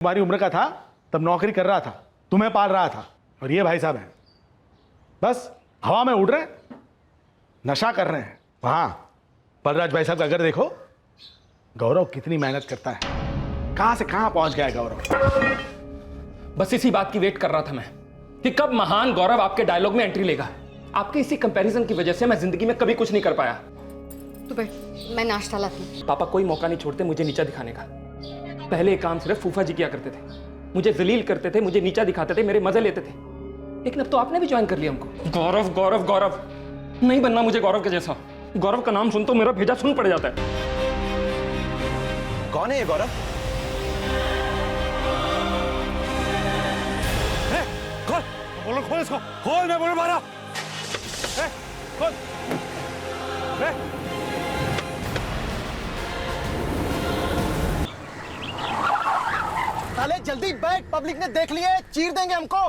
तुम्हारी उम्र का था तब नौकरी कर रहा था, तुम्हें पाल रहा था, और ये भाई साहब हैं बस हवा में उड़ रहे हैं, नशा कर रहे हैं। वहां बलराज भाई साहब का अगर देखो, गौरव कितनी मेहनत करता है, कहां से कहां पहुंच गया है गौरव। बस इसी बात की वेट कर रहा था मैं कि कब महान गौरव आपके डायलॉग में एंट्री लेगा। आपके इसी कंपैरिजन की वजह से मैं जिंदगी में कभी कुछ नहीं कर पाया। तो बैठ, मैं नाश्ता लाती हूं। पापा कोई मौका नहीं छोड़ते मुझे नीचा दिखाने का। पहले एक काम सिर्फ फूफा जी किया करते थे, मुझे जलील करते थे, मुझे नीचा दिखाते थे, मेरे मजे लेते थे। लेकिन अब तो आपने भी ज्वाइन कर लिया हमको। गौरव गौरव गौरव नहीं बनना मुझे गौरव के जैसा। गौरव का नाम सुन तो मेरा भेजा सुन पड़ जाता है। कौन है ये गौरव? खोल, बोलो खोल इसको, खोल, मैं बोल मारा। खोल, साले जल्दी बैठ, पब्लिक ने देख लिया है, चीर देंगे हमको।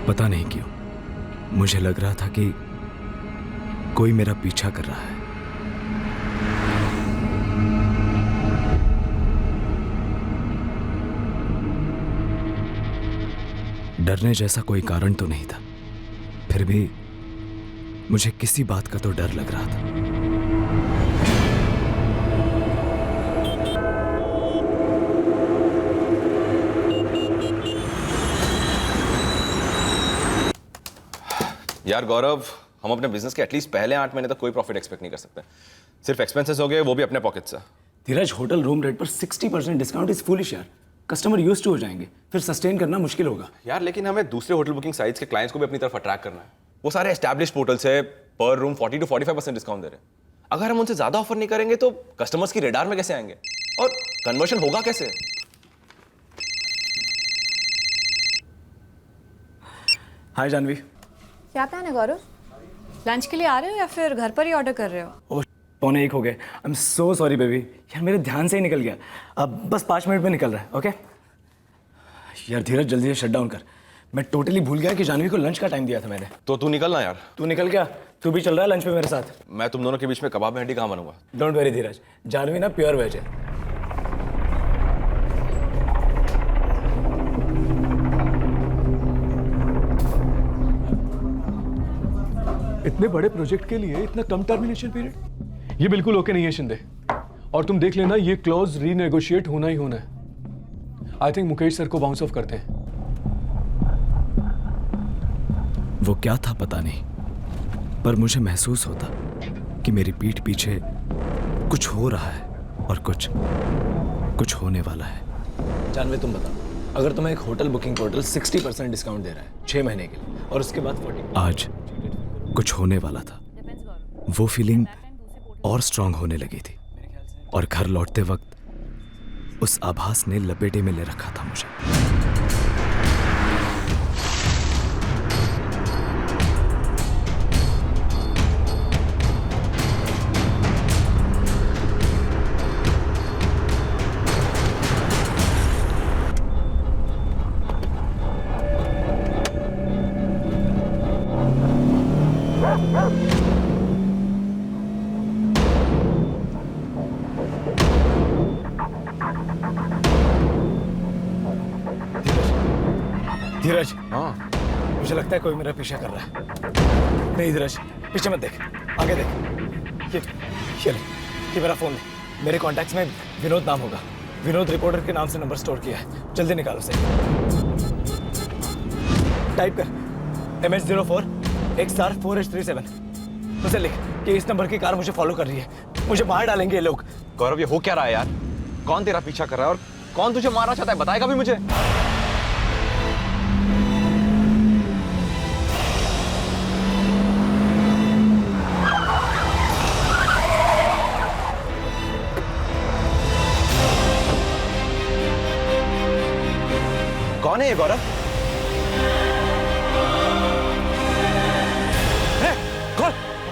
पता नहीं क्यों मुझे लग रहा था कि कोई मेरा पीछा कर रहा है। डरने जैसा कोई कारण तो नहीं था, फिर भी मुझे किसी बात का तो डर लग रहा था। यार गौरव, हम अपने बिजनेस के एटलीस्ट पहले 8 महीने तक कोई प्रॉफिट एक्सपेक्ट नहीं कर सकते। सिर्फ एक्सपेंसेस हो गए, वो भी अपने पॉकेट से। धीरज, होटल रूम रेट पर 60% डिस्काउंट इज फूलिश यार। कस्टमर यूज्ड टू हो जाएंगे, फिर सस्टेन करना मुश्किल होगा। यार लेकिन हमें दूसरे होटल बुकिंग साइट्स के क्लाइंट्स को भी अपनी तरफ अट्रैक्ट करना है। वो सारे एस्टैब्लिश्ड पोर्टल से पर रूम 40 to 45% डिस्काउंट दे रहे हैं। अगर हम उनसे ज्यादा ऑफर नहीं करेंगे तो कस्टमर्स की रेडार में कैसे आएंगे और कन्वर्शन होगा कैसे? हाय जानवी। क्या प्लान है गौरव? लंच के लिए आ रहे हो या फिर घर पर ही ऑर्डर कर रहे हो? ओह, 12:45 हो गए। I am so sorry baby, यार मेरे ध्यान से ही निकल गया। अब बस 5 मिनट में निकल रहा है। ओके यार धीरज, जल्दी से शट डाउन कर। मैं टोटली भूल गया कि जानवी को लंच का टाइम दिया था मैंने। तो तू निकलना यार। तू निकल गया, तू भी चल रहा है लंच पे मेरे साथ। मैं तुम दोनों के बीच में कबाब हंडी कहाँ बनूंगा? डोंट वेरी धीरज, जानवी ना प्योर वेज है। इतने बड़े प्रोजेक्ट के लिए इतना कम टर्मिनेशन पीरियड, ये बिल्कुल ओके नहीं है शिंदे। और तुम देख लेना, ये क्लॉज रीनेगोशिएट होना ही होना है। आई थिंक मुकेश सर को बाउंस ऑफ करते हैं। वो क्या था पता नहीं, पर मुझे महसूस होता कि मेरी पीठ पीछे कुछ हो रहा है और कुछ होने वाला है। जानवी तुम बताओ, अगर तुम्हें एक होटल बुकिंग पोर्टल 60% डिस्काउंट दे रहा है 6 महीने के लिए और उसके बाद 40, आज कुछ होने वाला था। वो फीलिंग और स्ट्रांग होने लगी थी और घर लौटते वक्त उस आभास ने लपेटे में ले रखा था मुझे। धीरज, हाँ मुझे लगता है कोई मेरा पीछा कर रहा है। नहीं धीरज, पीछे मत देख, आगे देख। ये ले, ये मेरा फोन है। मेरे कॉन्टैक्ट्स में विनोद नाम होगा। विनोद रिपोर्टर के नाम से नंबर स्टोर किया है। जल्दी निकालो उसे। टाइप कर MH04 XR4H37। उसे लिख कि इस नंबर की कार मुझे फॉलो कर रही है, मुझे मार डालेंगे ये लोग। गौरव, ये हो क्या रहा है यार? कौन तेरा पीछा कर रहा है और कौन तुझे मारना चाहता है? बताएगा भी मुझे?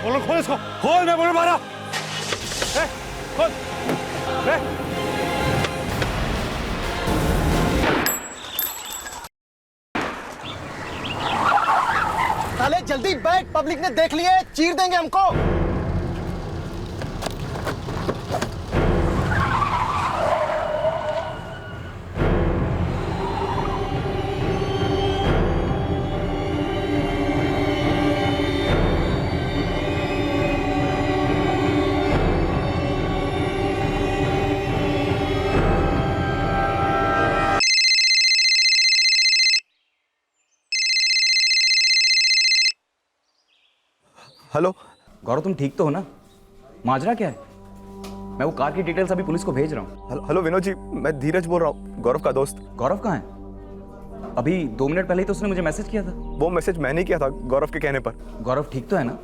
बोलो खोल इसको, खोल, मैं बोल मारा। खोल, साले जल्दी बैठ, पब्लिक ने देख लिए, चीर देंगे हमको। हेलो गौरव, तुम ठीक तो हो ना? माजरा क्या है? मैं वो कार की डिटेल्स अभी पुलिस को भेज रहा हूँ। हेलो विनोद जी, मैं धीरज बोल रहा हूँ, गौरव का दोस्त। गौरव कहाँ है? अभी 2 मिनट पहले ही तो उसने मुझे मैसेज किया था। वो मैसेज मैंने किया था गौरव के कहने पर। गौरव ठीक तो है ना?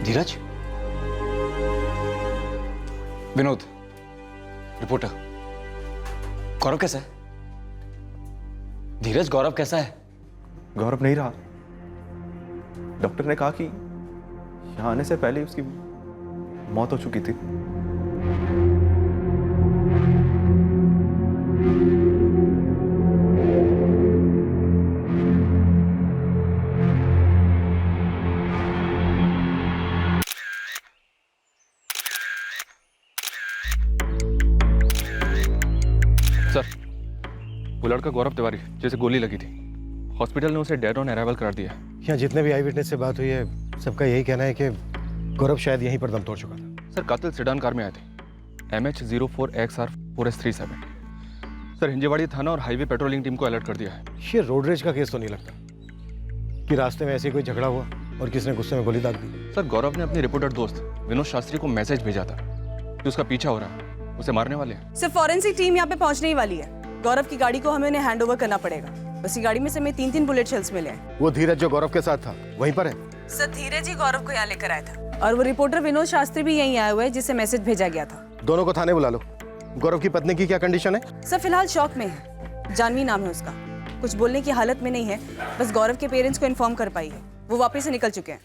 धीरज, विनोद, रिपोर्टर। गौरव कैसा है? धीरज, गौरव कैसा है? गौरव नहीं रहा। डॉक्टर ने कहा कि यहाँ आने से पहले उसकी मौत हो चुकी थी। सर, वो लड़का गौरव तिवारी जैसे गोली लगी थी, हॉस्पिटल ने उसे डेड ऑन अराइवल करार दिया। यहाँ जितने भी आई विटनेस से बात हुई है, सबका यही कहना है कि गौरव शायद यहीं पर दम तोड़ चुका था। सर, कातिल सेडान कार में आए थे, MH04XR4S37। सर, हिंजेवाड़ी थाना और हाईवे पेट्रोलिंग टीम को अलर्ट कर दिया है। ये रोड रेज का केस तो नहीं लगता कि रास्ते में ऐसे कोई झगड़ा हुआ और किसने गुस्से में गोली दाग दी। सर, गौरव ने अपने रिपोर्टर दोस्त विनोद शास्त्री को मैसेज भेजा था कि उसका पीछा हो रहा है, उसे मारने वाले हैं। सिर्फ फॉरेंसिक टीम यहाँ पे पहुँचने ही वाली है। गौरव की गाड़ी को हमें उन्हें हैंड ओवर करना पड़ेगा। उसी गाड़ी में से हमें 3-3 बुलेट शेल्स मिले हैं। वो धीरज जो गौरव के साथ था वहीं पर है? सर, धीरज ही गौरव को यहाँ लेकर आया था और वो रिपोर्टर विनोद शास्त्री भी यहीं आया हुआ है जिसे मैसेज भेजा गया था। दोनों को थाने बुला लो। गौरव की पत्नी की क्या कंडीशन है? सर, फिलहाल शॉक में है। जानवी नाम है उसका, कुछ बोलने की हालत में नहीं है। बस गौरव के पेरेंट्स को इन्फॉर्म कर पाई है, वो वापस से निकल चुके हैं।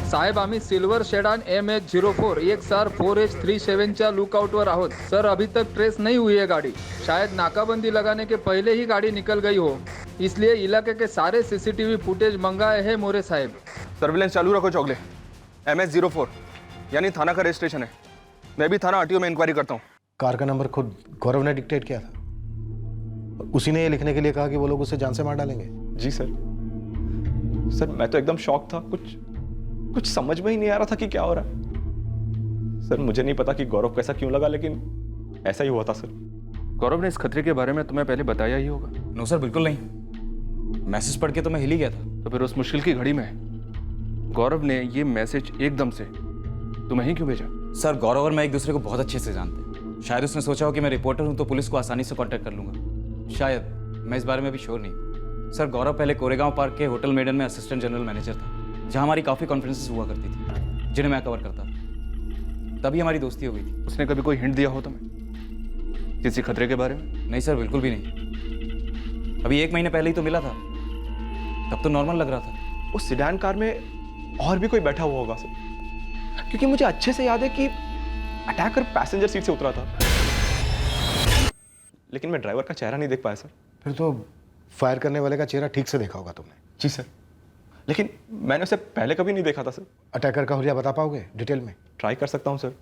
साहेब, आम्ही सिल्वर शेडान MH04 XR4H37च्या लुकआउटवर आहोत। सर, अभी तक ट्रेस नहीं हुई है गाड़ी। शायद नाकाबंदी लगाने के पहले ही गाड़ी निकल गई हो, इसलिए इलाके के सारे CCTV फुटेज मंगाए हैं मोरे साहेब। सर्विलेंस चालू रखो चौगले। MH04 यानी थाना का रजिस्ट्रेशन है। मैं भी थाना RTO में इंक्वायरी करता हूँ। कार का नंबर खुद गौरव ने डिक्टेट किया था। उसी ने ये लिखने के लिए कहा कि वो लोग उसे जान से मार डालेंगे। जी सर। सर, मैं तो एकदम शॉक था, कुछ समझ में ही नहीं आ रहा था कि क्या हो रहा है। सर, मुझे नहीं पता कि गौरव कैसा क्यों लगा, लेकिन ऐसा ही हुआ था सर। गौरव ने इस खतरे के बारे में तुम्हें पहले बताया ही होगा। नो सर, बिल्कुल नहीं। मैसेज पढ़ के तो मैं हिल ही गया था। तो फिर उस मुश्किल की घड़ी में गौरव ने ये मैसेज एकदम से तुम्हें ही क्यों भेजा? सर, गौरव और मैं एक दूसरे को बहुत अच्छे से जानते हैं। शायद उसने सोचा हो कि मैं रिपोर्टर हूँ तो पुलिस को आसानी से कांटेक्ट कर लूंगा। शायद, मैं इस बारे में भी श्योर नहीं। सर, गौरव पहले कोरेगांव पार्क के होटल मेडन में असिस्टेंट जनरल मैनेजर था, जहाँ हमारी काफ़ी कॉन्फ्रेंसेस हुआ करती थी, जिन्हें मैं कवर करता था। तभी हमारी दोस्ती हो गई थी। उसने कभी कोई हिंट दिया हो तुम्हें किसी खतरे के बारे में? नहीं सर, बिल्कुल भी नहीं। अभी 1 महीने पहले ही तो मिला था, तब तो नॉर्मल लग रहा था। उस सिडान कार में और भी कोई बैठा हुआ होगा सर, क्योंकि मुझे अच्छे से याद है कि अटैकर पैसेंजर सीट से उतरा था, लेकिन मैं ड्राइवर का चेहरा नहीं देख पाया सर। फिर तो फायर करने वाले का चेहरा ठीक से देखा होगा तुमने। जी सर, लेकिन मैंने उसे पहले कभी नहीं देखा था सर। अटैकर का हुलिया बता पाओगे डिटेल में? ट्राई कर सकता हूँ सर,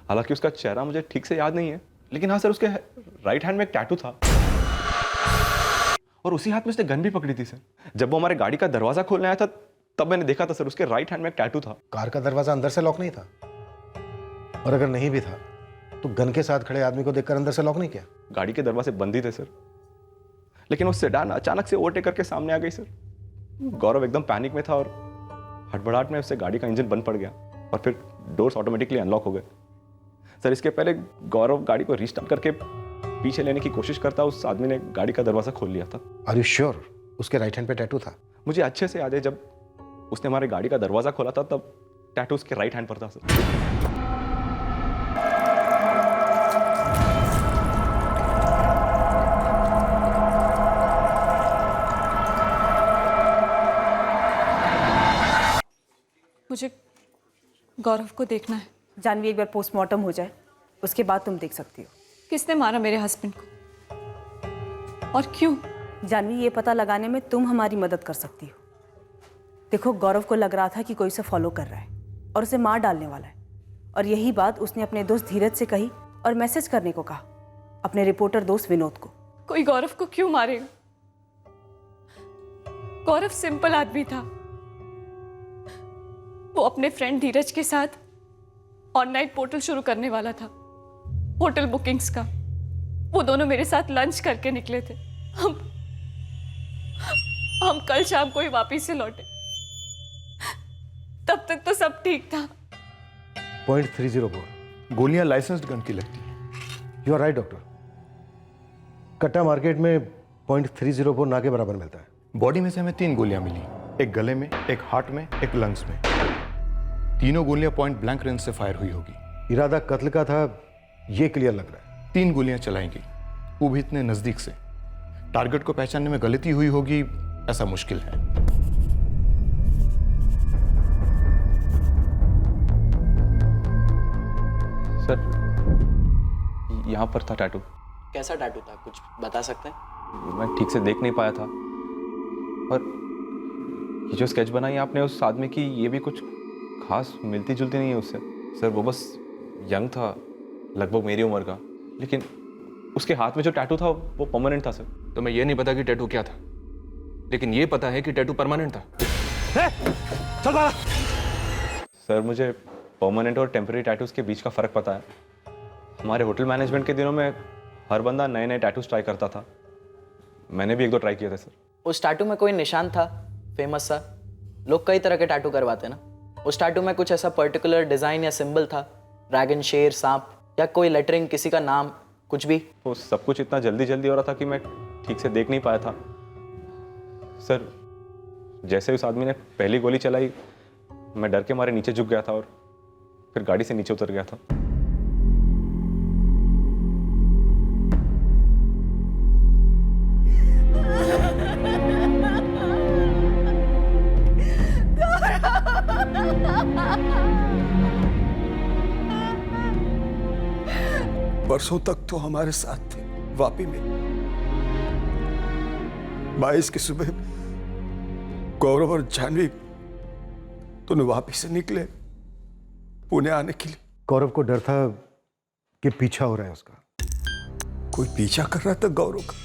हालांकि उसका चेहरा मुझे ठीक से याद नहीं है, लेकिन हाँ सर, उसके राइट हैंड में एक टैटू था और उसी हाथ में उसने गन भी पकड़ी थी सर। जब वो हमारे गाड़ी का दरवाजा खोलने आया था तब मैंने देखा था सर, उसके राइट हैंड में एक टैटू था। कार का दरवाजा अंदर से लॉक नहीं था? और अगर नहीं भी था तो गन के साथ खड़े आदमी को देखकर अंदर से लॉक नहीं किया? गाड़ी के दरवाजे बंद ही थे सर, लेकिन वो सेडान अचानक से ओवरटेक करके सामने आ गई सर। गौरव एकदम पैनिक में था और हड़बड़ाहट में उससे गाड़ी का इंजन बंद पड़ गया और फिर डोर्स ऑटोमेटिकली अनलॉक हो गए। सर इसके पहले गौरव गाड़ी को रीस्टार्ट करके पीछे लेने की कोशिश करता, उस आदमी ने गाड़ी का दरवाजा खोल लिया था। आर यू श्योर उसके राइट हैंड पे टैटू था? मुझे अच्छे से याद है, जब उसने हमारे गाड़ी का दरवाजा खोला था तब टैटू उसके राइट हैंड पर था सर। मुझे गौरव को देखना है। जानवी, एक बार पोस्टमार्टम हो जाए उसके बाद तुम देख सकती हो। किसने मारा मेरे हस्बैंड को और क्यों? जानवी, ये पता लगाने में तुम हमारी मदद कर सकती हो। देखो, गौरव को लग रहा था कि कोई उसे फॉलो कर रहा है और उसे मार डालने वाला है, और यही बात उसने अपने दोस्त धीरज से कही और मैसेज करने को कहा अपने रिपोर्टर दोस्त विनोद को। कोई गौरव को क्यों मारेगा? गौरव सिंपल आदमी था। वो अपने फ्रेंड धीरज के साथ ऑनलाइन पोर्टल शुरू करने वाला था, होटल बुकिंग्स का। वो दोनों मेरे साथ लंच करके निकले थे। हम कल शाम को ही वापिस से लौटे। तब तक तो सब ठीक था। .304 गोलियां लाइसेंस्ड गन की लगती हैं। You are right doctor. कट्टा मार्केट में .304 ना के बराबर मिलता है। बॉडी में से हमें 3 गोलियां मिली, एक गले में, एक हार्ट में, एक लंग्स में। तीनों गोलियां पॉइंट ब्लैंक रेंज से फायर हुई होगी। इरादा कत्ल का था, ये क्लियर लग रहा है। 3 गोलियां चलाएंगी, वो भी इतने नजदीक से। टारगेट को पहचानने में गलती हुई होगी ऐसा मुश्किल है। सर यहाँ पर था टैटू। कैसा टैटू था, कुछ बता सकते हैं? मैं ठीक से देख नहीं पाया था, और ये जो स्केच बनाई आपने उस आदमी की, ये भी कुछ खास मिलती जुलती नहीं है उससे। सर वो बस यंग था, लगभग मेरी उम्र का, लेकिन उसके हाथ में जो टैटू था वो परमानेंट था सर। तो मैं ये नहीं पता कि टैटू क्या था, लेकिन ये पता है कि टैटू परमानेंट था। चल बाहर। सर मुझे परमानेंट और टेम्पररी टैटूज के बीच का फ़र्क पता है। हमारे होटल मैनेजमेंट के दिनों में हर बंदा नए नए टैटूज ट्राई करता था। मैंने भी 1-2 ट्राई किए थे सर। उस टैटू में कोई निशान था फेमस सा? लोग कई तरह के टैटू करवाते ना। उस टैटू में कुछ ऐसा पर्टिकुलर डिज़ाइन या सिंबल था? ड्रैगन, शेर, सांप, या कोई लेटरिंग, किसी का नाम, कुछ भी? वो सब कुछ इतना जल्दी जल्दी हो रहा था कि मैं ठीक से देख नहीं पाया था सर। जैसे उस आदमी ने पहली गोली चलाई, मैं डर के मारे नीचे झुक गया था और फिर गाड़ी से नीचे उतर गया था। बरसों तक तो हमारे साथ थे वापी में। 22 की सुबह गौरव और जानवी दोनों वापी से निकले पुणे आने के लिए। गौरव को डर था कि पीछा हो रहा है उसका। कोई पीछा कर रहा था गौरव का,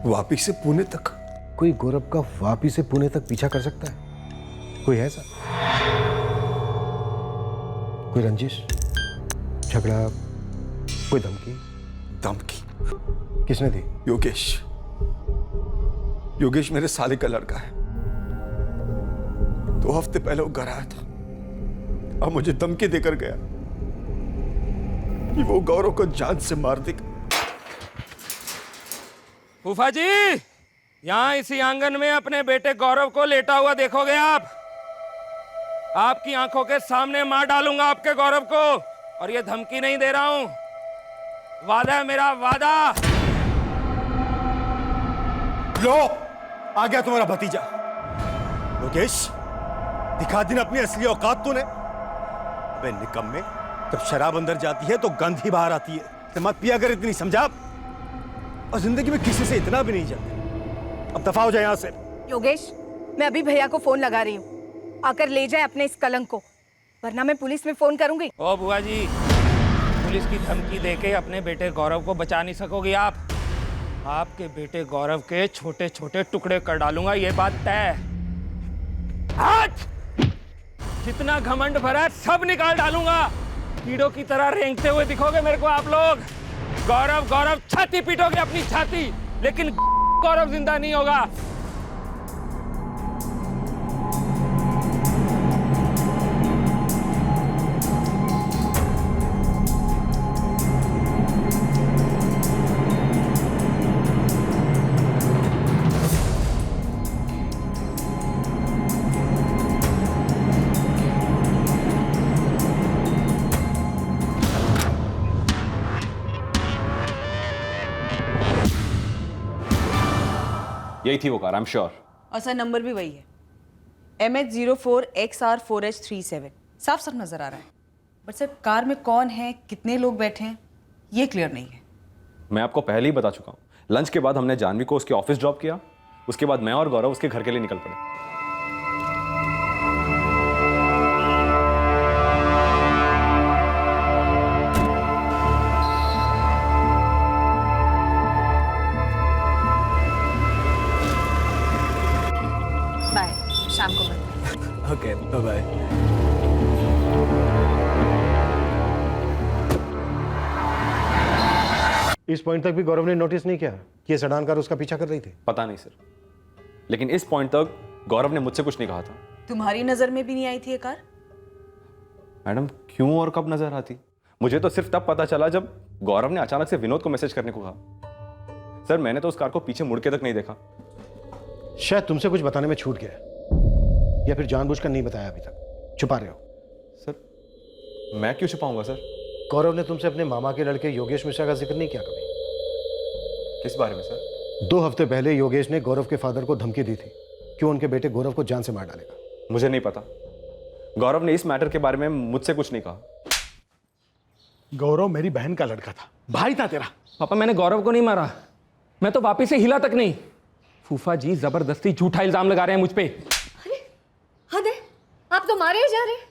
वापी से पुणे तक। कोई गौरव का वापी से पुणे तक पीछा कर सकता है? कोई है ऐसा? कोई रंजिश, झगड़ा, कोई धमकी? धमकी किसने दी? योगेश मेरे साले का लड़का है। 2 हफ्ते पहले वो घर आया था और मुझे धमकी देकर गया कि वो गौरव को जान से मार देगा। फूफा जी, यहाँ इसी आंगन में अपने बेटे गौरव को लेटा हुआ देखोगे आप? आपकी आंखों के सामने मार डालूंगा आपके गौरव को, और ये धमकी नहीं दे रहा हूं, वादा है मेरा, वादा। लो, आ गया तुम्हारा भतीजा योगेश। दिखा दी ना अपनी असली औकात तूने। अबे निकम्मे, जब शराब अंदर जाती है तो गंध ही बाहर आती है। तो मत पिया कर इतनी, समझा? और जिंदगी में किसी से इतना भी नहीं जाता। अब दफा हो जाए यहां से। योगेश, मैं अभी भैया को फोन लगा रही हूँ, आकर ले जाए अपने इस कलंक को, वरना मैं पुलिस में फोन करूंगी। ओ बुआ जी, पुलिस की धमकी देके अपने बेटे गौरव को बचा नहीं सकोगी आप। आपके बेटे गौरव के छोटे छोटे टुकड़े कर डालूंगा, ये बात तय। जितना घमंड भरा है सब निकाल डालूंगा। कीड़ों की तरह रेंगते हुए दिखोगे मेरे को आप लोग। गौरव गौरव छाती पीटोगे अपनी छाती, लेकिन गौरव जिंदा नहीं होगा। यही थी वो कार, आई एम श्योर। और सर नंबर भी वही है, MH04XR4H37। साफ साफ नजर आ रहा है, बट सर कार में कौन है, कितने लोग बैठे हैं, ये क्लियर नहीं है। मैं आपको पहले ही बता चुका हूँ, लंच के बाद हमने जानवी को उसके ऑफिस ड्रॉप किया, उसके बाद मैं और गौरव उसके घर के लिए निकल पड़े। बाय, शाम को मिलते हैं। Okay, bye bye. इस पॉइंट तक भी गौरव ने नोटिस नहीं किया कि ये सेडान कार उसका पीछा कर रही थी? पता नहीं सर, लेकिन इस पॉइंट तक गौरव ने मुझसे कुछ नहीं कहा था। तुम्हारी नजर में भी नहीं आई थी ये कार? मैडम क्यों और कब नजर आती? मुझे तो सिर्फ तब पता चला जब गौरव ने अचानक से विनोद को मैसेज करने को कहा। सर मैंने तो उस कार को पीछे मुड़ के तक नहीं देखा। शायद तुमसे कुछ बताने में छूट गया, या फिर जानबूझकर नहीं बताया, अभी तक छुपा रहे हो। सर मैं क्यों छुपाऊंगा सर? गौरव ने तुमसे अपने मामा के लड़के योगेश मिश्रा का जिक्र नहीं किया कभी? किस बारे में सर? 2 हफ्ते पहले योगेश ने गौरव के फादर को धमकी दी थी कि वो उनके बेटे गौरव को जान से मार डालेगा। मुझे नहीं पता, गौरव ने इस मैटर के बारे में मुझसे कुछ नहीं कहा। गौरव मेरी बहन का लड़का था, भाई था तेरा। पापा मैंने गौरव को नहीं मारा, मैं तो वापिस से हिला तक नहीं। फूफा जी जबरदस्ती झूठा इल्जाम लगा रहे हैं मुझ पे। अरे हद है, आप तो मारे ही जा रहे हैं।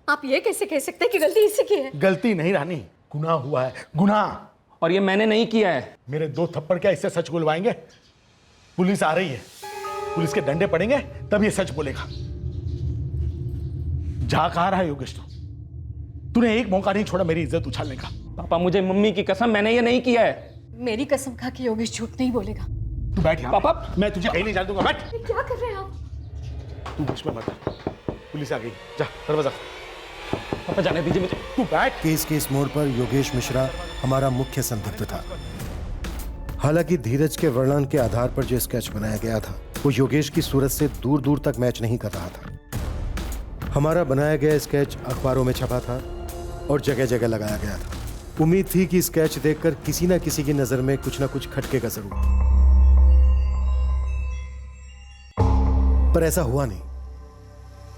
आप ये कैसे कह सकते हैं कि गलती इससे की है? गलती नहीं रानी, गुनाह हुआ है, गुनाह। और ये मैंने नहीं किया है। मेरे 2 थप्पड़ क्या इससे सच बुलवाएंगे? पुलिस आ रही है, पुलिस के डंडे पड़ेंगे तब ये सच बोलेगा। जा कहाँ रहा है योगेश? तूने एक मौका नहीं छोड़ा मेरी इज्जत उछालने का। पापा मुझे मम्मी की कसम, मैंने ये नहीं किया है। मेरी कसम खा के योगेश झूठ नहीं बोलेगा। तू बैठ यहाँ। पापा मैं तुझे कहीं नहीं जाने दूंगा, बैठ। क्या कर रहे हैं आप? तू बीच में मत। पुलिस आ गई, जा दरवाजा। पापा जाने दीजिए मुझे। तू बैठ। केस के इस मोड़ पर योगेश मिश्रा हमारा मुख्य संदिग्ध था। हालांकि धीरज के वर्णन के आधार पर जो स्केच बनाया गया था वो योगेश की सूरत से दूर दूर तक मैच नहीं कर रहा था। हमारा बनाया गया स्केच अखबारों में छपा था और जगह जगह लगाया गया था। उम्मीद थी कि स्केच देखकर किसी ना किसी की नजर में कुछ ना कुछ खटकेगा जरूर, पर ऐसा हुआ नहीं।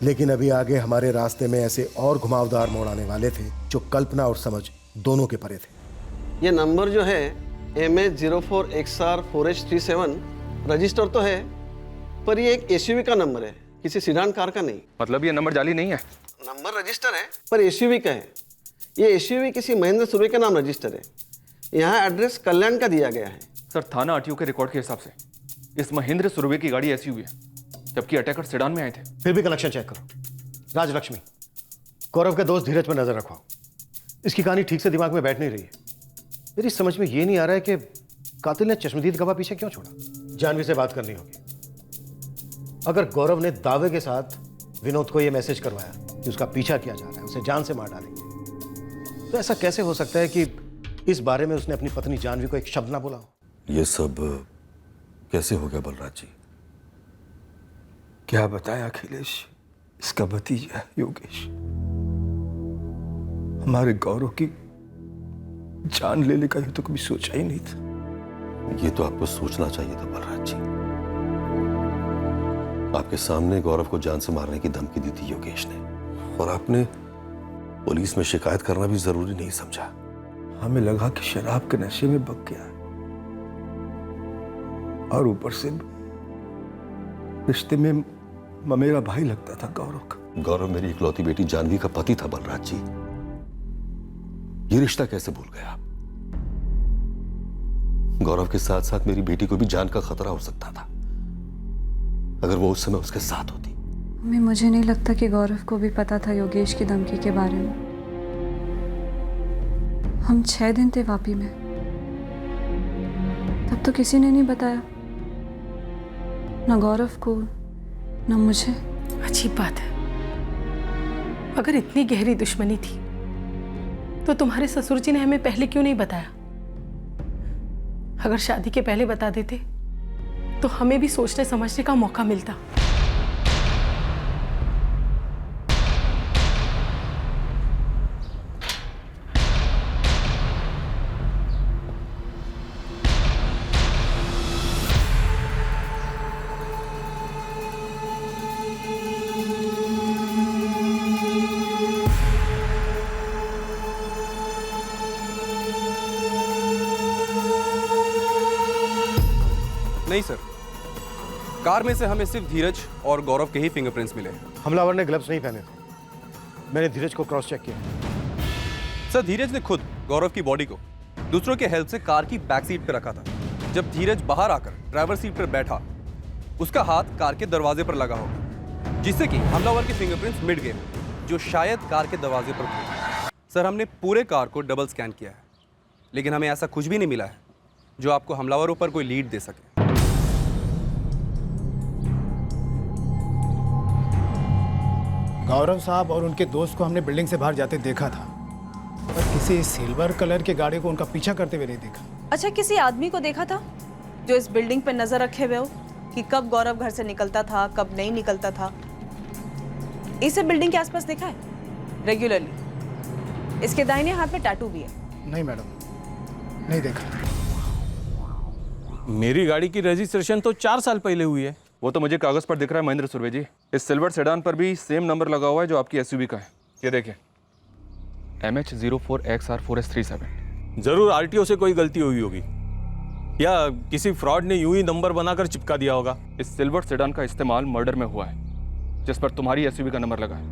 लेकिन अभी आगे हमारे रास्ते में ऐसे और घुमावदार मोड़ आने वाले थे जो कल्पना और समझ दोनों के परे थे। ये नंबर जो है MH04XR4H37 रजिस्टर तो है, पर ये एक एसयूवी का नंबर है, किसी सीडान कार का नहीं। मतलब ये नंबर जाली नहीं है? नंबर रजिस्टर है पर एसयूवी का है। ये एसयूवी किसी महेंद्र सुरवे के नाम रजिस्टर है। यहाँ एड्रेस कल्याण का दिया गया है। सर थाना आरटीओ के रिकॉर्ड के हिसाब से इस महेंद्र सुरवे की गाड़ी एसयूवी है, जबकि अटैकर सेडान में आए थे। फिर भी कनेक्शन चेक करो। राजलक्ष्मी, गौरव के दोस्त धीरज पर नजर रखवाओ। इसकी कहानी ठीक से दिमाग में बैठ नहीं रही है। मेरी समझ में ये नहीं आ रहा है कि कातिल ने चश्मदीद गवाह पीछे क्यों छोड़ा। जानवी से बात करनी होगी। अगर गौरव ने दावे के साथ विनोद को यह मैसेज करवाया कि उसका पीछा किया जा रहा है, उसे जान से मार डालेंगे, तो ऐसा कैसे हो सकता है कि इस बारे में उसने अपनी पत्नी जानवी को एक शब्द ना बोला हो? ये सब कैसे हो गया बलराज जी? क्या बताया अखिलेश, इसका भतीजा योगेश हमारे गौरव की जान लेने का तो कभी सोचा ही नहीं था। ये तो आपको सोचना चाहिए था बलराज जी। आपके सामने गौरव को जान से मारने की धमकी दी थी योगेश ने, और आपने पुलिस में शिकायत करना भी जरूरी नहीं समझा। हमें लगा कि शराब के नशे में बक गया और ऊपर से रिश्ते में मेरा भाई लगता था गौरव का। गौरव मेरी इकलौती बेटी जानवी का पति था बलराज जी। ये रिश्ता कैसे भूल गए आप? गौरव के साथ साथ मेरी बेटी को भी जान का खतरा हो सकता था अगर वो उस समय उसके साथ होती। मुझे नहीं लगता कि गौरव को भी पता था योगेश की धमकी के बारे में। हम 6 दिन थे वापी में, तब तो किसी ने नहीं बताया, ना गौरव को ना मुझे। अजीब बात है, अगर इतनी गहरी दुश्मनी थी तो तुम्हारे ससुर जी ने हमें पहले क्यों नहीं बताया? अगर शादी के पहले बता देते तो हमें भी सोचने समझने का मौका मिलता। नहीं सर, कार में से हमें सिर्फ धीरज और गौरव के ही फिंगरप्रिंट्स मिले। हमलावर ने ग्लव्स नहीं पहने थे। मैंने धीरज को क्रॉस चेक किया। सर, धीरज ने खुद गौरव की बॉडी को दूसरों के हेल्प से कार की बैक सीट पर रखा था। जब धीरज बाहर आकर ड्राइवर सीट पर बैठा, उसका हाथ कार के दरवाजे पर लगा होगा, जिससे कि हमलावर के फिंगरप्रिंट्स मिट गए, जो शायद कार के दरवाजे पर थे। सर, हमने पूरे कार को डबल स्कैन किया है, लेकिन हमें ऐसा कुछ भी नहीं मिला है जो आपको हमलावरों पर कोई लीड दे सके। गौरव साहब और उनके दोस्त को हमने बिल्डिंग से बाहर जाते देखा था, पर किसी सिल्वर कलर के गाड़ी को उनका पीछा करते हुए नहीं देखा। अच्छा, किसी आदमी को देखा था जो इस बिल्डिंग पर नजर रखे हुए हो कि कब गौरव घर से निकलता था, कब नहीं निकलता था? इसे बिल्डिंग के आसपास देखा है रेगुलरली? इसके दाहिने हाथ में टैटू भी है। नहीं मैडम, नहीं देखा। मेरी गाड़ी की रजिस्ट्रेशन तो 4 साल पहले हुई है। वो तो मुझे कागज पर दिख रहा है महेंद्र सुरवे जी। इस सिल्वर सेडान पर भी सेम नंबर लगा हुआ है जो आपकी एसयूवी का है। ये देखिए, MH04XR4S37। जरूर आरटीओ से कोई गलती हुई होगी, या किसी फ्रॉड ने यूं ही नंबर बनाकर चिपका दिया होगा। इस सिल्वर सेडान का इस्तेमाल मर्डर में हुआ है, जिस पर तुम्हारी एसयूवी का नंबर लगा है।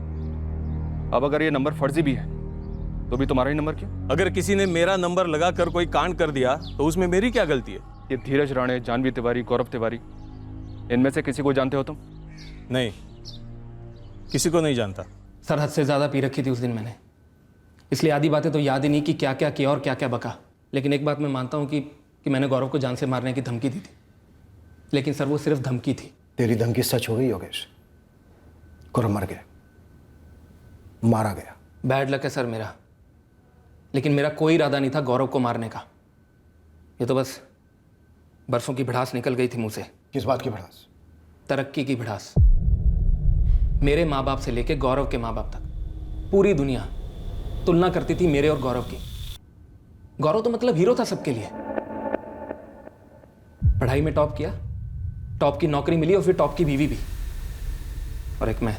अब अगर ये नंबर फर्जी भी है तो भी तुम्हारा ही नंबर क्यों? अगर किसी ने मेरा नंबर लगाकर कोई कांड कर दिया तो उसमें मेरी क्या गलती है? ये धीरज राणे, जानवी तिवारी, गौरव तिवारी, इनमें से किसी को जानते हो तुम? नहीं, किसी को नहीं जानता। सर, हद से ज़्यादा पी रखी थी उस दिन मैंने, इसलिए आधी बातें तो याद ही नहीं कि क्या क्या किया और क्या क्या बका। लेकिन एक बात मैं मानता हूँ कि मैंने गौरव को जान से मारने की धमकी दी थी, लेकिन सर वो सिर्फ धमकी थी। तेरी धमकी सच हो गई योगेश। गौरव मर गया, मारा गया। बैड लक है सर मेरा, लेकिन मेरा कोई इरादा नहीं था गौरव को मारने का। ये तो बस बरसों की भड़ास निकल गई थी मुंह से। किस बात की भड़ास? तरक्की की भड़ास। मेरे माँ बाप से लेके गौरव के माँ बाप तक पूरी दुनिया तुलना करती थी मेरे और गौरव की। गौरव तो मतलब हीरो था सबके लिए। पढ़ाई में टॉप किया, टॉप की नौकरी मिली और फिर टॉप की बीवी भी, और एक मैं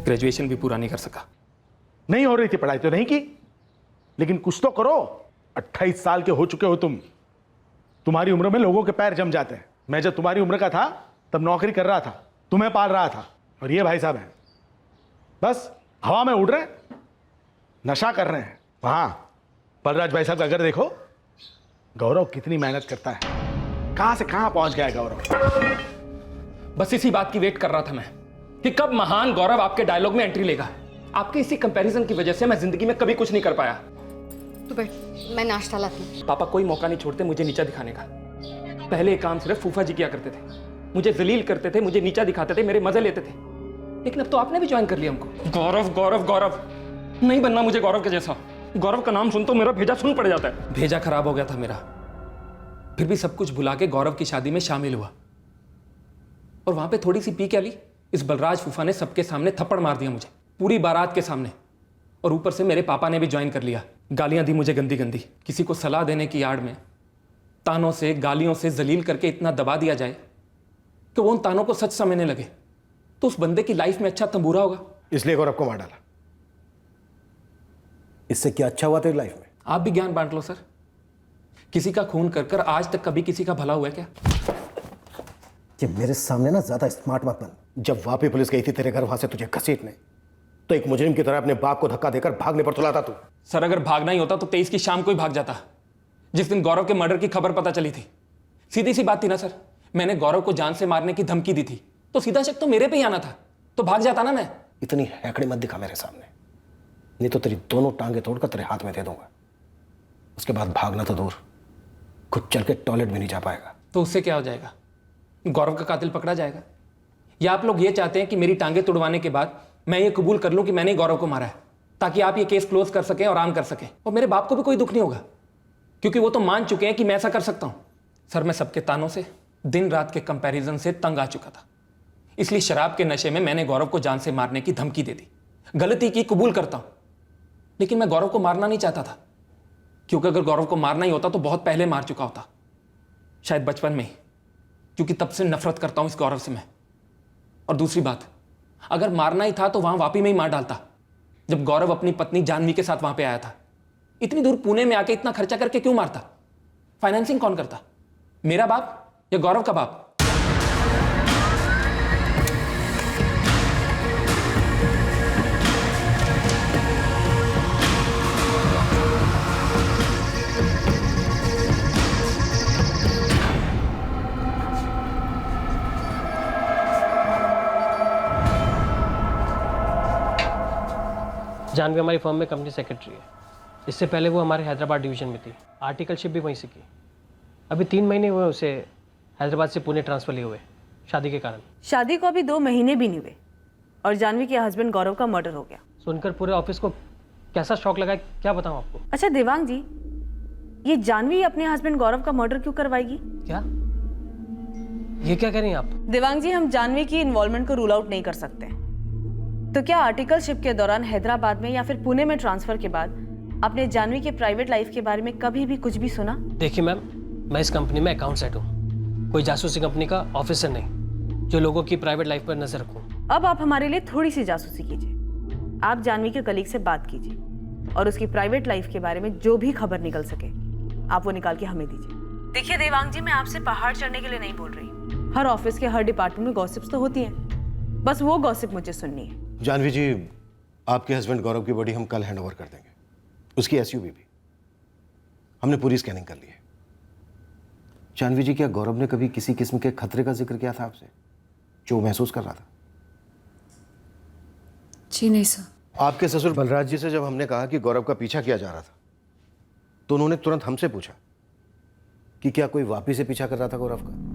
ग्रेजुएशन भी पूरा नहीं कर सका। नहीं हो रही थी पढ़ाई तो नहीं की, लेकिन कुछ तो करो। 28 साल के हो चुके हो तुम। तुम्हारी उम्र में लोगों के पैर जम जाते हैं। मैं जब तुम्हारी उम्र का था तब नौकरी कर रहा था, तुम्हें पाल रहा था, और ये भाई साहब हैं बस हवा में उड़ रहे हैं, नशा कर रहे हैं। वहां बलराज भाई साहब का घर देखो, गौरव कितनी मेहनत करता है, कहां से कहां पहुंच गया है गौरव। बस इसी बात की वेट कर रहा था मैं कि कब महान गौरव आपके डायलॉग में एंट्री लेगा। आपके इसी कंपैरिजन की वजह से मैं जिंदगी में कभी कुछ नहीं कर पाया। तू बैठ, मैं नाश्ता लाती हूँ। पापा कोई मौका नहीं छोड़ते मुझे नीचा दिखाने का। पहले ये काम सिर्फ फूफा जी किया करते थे, मुझे जलील करते थे, मुझे नीचा दिखाते थे, मेरे मजे लेते थे। लेकिन अब तो आपने भी ज्वाइन कर लिया हमको। गौरव गौरव गौरव नहीं बनना मुझे गौरव के जैसा। गौरव का नाम सुन तो मेरा भेजा सुन पड़ जाता है। भेजा खराब हो गया था मेरा, फिर भी सब कुछ भुला के गौरव की शादी में शामिल हुआ, और वहां पे थोड़ी सी पी क्या ली, इस बलराज फूफा ने सबके सामने थप्पड़ मार दिया मुझे, पूरी बारात के सामने। और ऊपर से मेरे पापा ने भी ज्वाइन कर लिया। गालियां दी मुझे गंदी गंदी। किसी को सलाह देने की आड़ में तानों से, गालियों से जलील करके इतना दबा दिया जाए कि वो उन तानों को सच समझने लगे, तो उस बंदे की लाइफ में अच्छा तंबूरा होगा। इसलिए गौरव को मार डाला। इससे क्या अच्छा हुआ तेरी लाइफ में? आप भी ज्ञान बांट लो सर। किसी का खून कर कर आज तक कभी किसी का भला हुआ है क्या? कि मेरे सामने ना ज्यादा स्मार्ट मत बन। जब वापी पुलिस गई थी तेरे घर वहां से तुझे घसीटने, तो एक मुजरिम की तरह अपने बाप को धक्का देकर भागने पर तुला था तू। सर, अगर भागना ही होता तो 23 की शाम को ही भाग जाता, जिस दिन गौरव के मर्डर की खबर पता चली थी। सीधी सी बात थी ना सर, मैंने गौरव को जान से मारने की धमकी दी थी, तो सीधा शक तो मेरे पे ही आना था, तो भाग जाता ना मैं। इतनी हैकड़ी मत दिखा मेरे सामने, नहीं तो तेरी दोनों टांगे तोड़कर तेरे हाथ में दे दूंगा। उसके बाद भागना तो दूर, खुद चल के टॉयलेट भी नहीं जा पाएगा। तो उससे क्या हो जाएगा? गौरव का कातिल पकड़ा जाएगा? या आप लोग ये चाहते हैं कि मेरी टांगे तोड़वाने के बाद मैं ये कबूल कर लूं कि मैंने गौरव को मारा है, ताकि आप ये केस क्लोज कर सकें और आम कर सकें, और मेरे बाप को भी कोई दुख नहीं होगा, क्योंकि वो तो मान चुके हैं कि मैं ऐसा कर सकता हूं। सर, मैं सबके तानों से, दिन रात के कंपैरिजन से तंग आ चुका था, इसलिए शराब के नशे में मैंने गौरव को जान से मारने की धमकी दे दी। गलती की, कबूल करता हूं, लेकिन मैं गौरव को मारना नहीं चाहता था, क्योंकि अगर गौरव को मारना ही होता तो बहुत पहले मार चुका होता, शायद बचपन में ही, क्योंकि तब से नफरत करता हूं इस गौरव से मैं। और दूसरी बात, अगर मारना ही था तो वहां वापी में ही मार डालता, जब गौरव अपनी पत्नी जानवी के साथ वहां पे आया था। इतनी दूर पुणे में आके इतना खर्चा करके क्यों मारता? फाइनेंसिंग कौन करता, मेरा बाप या गौरव का बाप? जानवी हमारी फर्म में कंपनी सेक्रेटरी है। इससे पहले वो हमारे हैदराबाद डिवीजन में थी, आर्टिकलशिप भी वहीं से की। अभी 3 महीने हुए उसे हैदराबाद से पुणे ट्रांसफ़र लिए हुए, शादी के कारण। शादी को अभी 2 महीने भी नहीं हुए और जानवी के हस्बैंड गौरव का मर्डर हो गया। सुनकर पूरे ऑफिस को कैसा शॉक लगा, क्या बताऊँ आपको। अच्छा देवांग जी, ये जानवी अपने हस्बैंड गौरव का मर्डर क्यों करवाएगी? क्या ये क्या कह रही हैं आप? देवांग जी, हम जानवी की इन्वॉल्वमेंट को रूल आउट नहीं कर सकते। तो क्या आर्टिकलशिप के दौरान हैदराबाद में या फिर पुणे में ट्रांसफर के बाद आपने जानवी के प्राइवेट लाइफ के बारे में कभी भी कुछ भी सुना? देखिए मैम, मैं इस कंपनी में अकाउंट्स हेड हूँ, कोई जासूसी कंपनी का ऑफिसर नहीं जो लोगों की प्राइवेट लाइफ पर नजर रखूँ। अब आप हमारे लिए थोड़ी सी जासूसी कीजिए। आप जानवी के कलीग से बात कीजिए और उसकी प्राइवेट लाइफ के बारे में जो भी खबर निकल सके आप वो निकाल के हमें दीजिए। देखिए देवांग जी, मैं आपसे पहाड़ चढ़ने के लिए नहीं बोल रही। हर ऑफिस के हर डिपार्टमेंट में गॉसिप्स तो होती हैं, बस वो गॉसिप मुझे सुननी है। जानवी जी, आपके हस्बैंड गौरव की बॉडी हम कल हैंडओवर कर देंगे, उसकी एसयूवी भी। हमने पूरी स्कैनिंग कर ली है। जानवी जी, क्या गौरव ने कभी किसी किस्म के खतरे का जिक्र किया था आपसे, जो महसूस कर रहा था? जी नहीं सर। आपके ससुर बलराज जी से जब हमने कहा कि गौरव का पीछा किया जा रहा था, तो उन्होंने तुरंत हमसे पूछा कि क्या कोई वापी से पीछा कर रहा था गौरव का।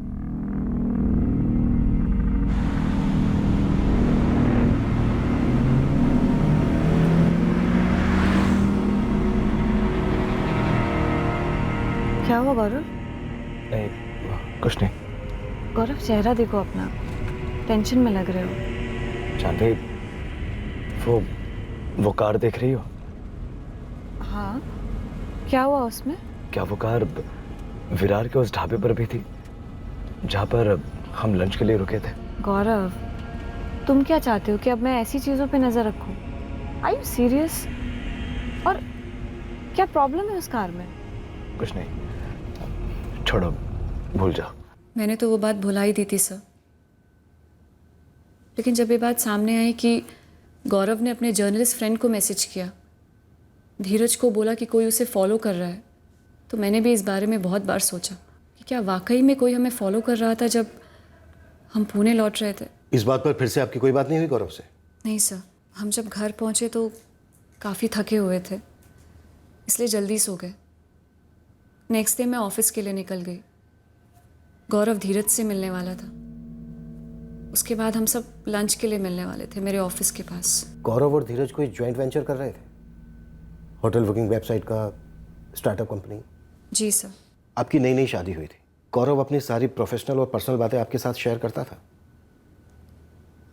क्या हुआ गौरव? नहीं कुछ नहीं। गौरव, चेहरा देखो अपना, टेंशन में लग रहे हो। जानवी, वो कार देख रही हो? हाँ, क्या हुआ उसमें? क्या वो कार विरार के उस ढाबे पर भी थी जहाँ पर हम लंच के लिए रुके थे? गौरव, तुम क्या चाहते हो कि अब मैं ऐसी चीज़ों पे नज़र रखूं? Are you serious? और क्या प्रॉब्लम है उस कार में? कुछ नहीं, छोड़ो, भूल जाओ। मैंने तो वो बात भुला ही दी थी सर, लेकिन जब ये बात सामने आई कि गौरव ने अपने जर्नलिस्ट फ्रेंड को मैसेज किया, धीरज को बोला कि कोई उसे फॉलो कर रहा है, तो मैंने भी इस बारे में बहुत बार सोचा कि क्या वाकई में कोई हमें फॉलो कर रहा था जब हम पुणे लौट रहे थे। इस बात पर फिर से आपकी कोई बात नहीं हुई गौरव से? नहीं सर, हम जब घर पहुंचे तो काफ़ी थके हुए थे, इसलिए जल्दी सो गए। नेक्स्ट डे मैं ऑफिस के लिए निकल गई। गौरव धीरज से मिलने वाला था, उसके बाद हम सब लंच के लिए मिलने वाले थे मेरे ऑफिस के पास। गौरव और धीरज कोई जॉइंट वेंचर कर रहे थे, होटल बुकिंग वेबसाइट का स्टार्टअप कंपनी? जी सर। आपकी नई नई शादी हुई थी, गौरव अपनी सारी प्रोफेशनल और पर्सनल बातें आपके साथ शेयर करता था?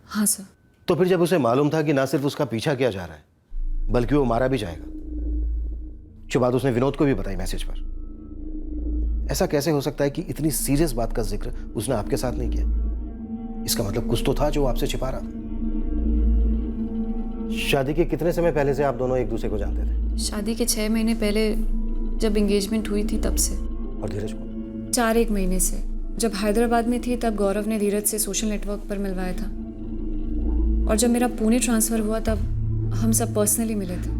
हाँ सर। तो फिर जब उसे मालूम था कि ना सिर्फ उसका पीछा किया जा रहा है बल्कि वो मारा भी जाएगा, जो बात उसने विनोद को भी बताई मैसेज पर, ऐसा कैसे हो सकता है कि इतनी सीरियस बात का जिक्र उसने आपके साथ नहीं किया? इसका मतलब कुछ तो था जो वो आपसे छिपा रहा था। शादी के कितने समय पहले से आप दोनों एक दूसरे को जानते थे? शादी के 6 महीने पहले जब एंगेजमेंट हुई थी तब से। और धीरज को? 4-1 महीने से। जब हैदराबाद में थी तब गौरव ने धीरज से सोशल नेटवर्क पर मिलवाया था, और जब मेरा पुणे ट्रांसफ़र हुआ तब हम सब पर्सनली मिले थे।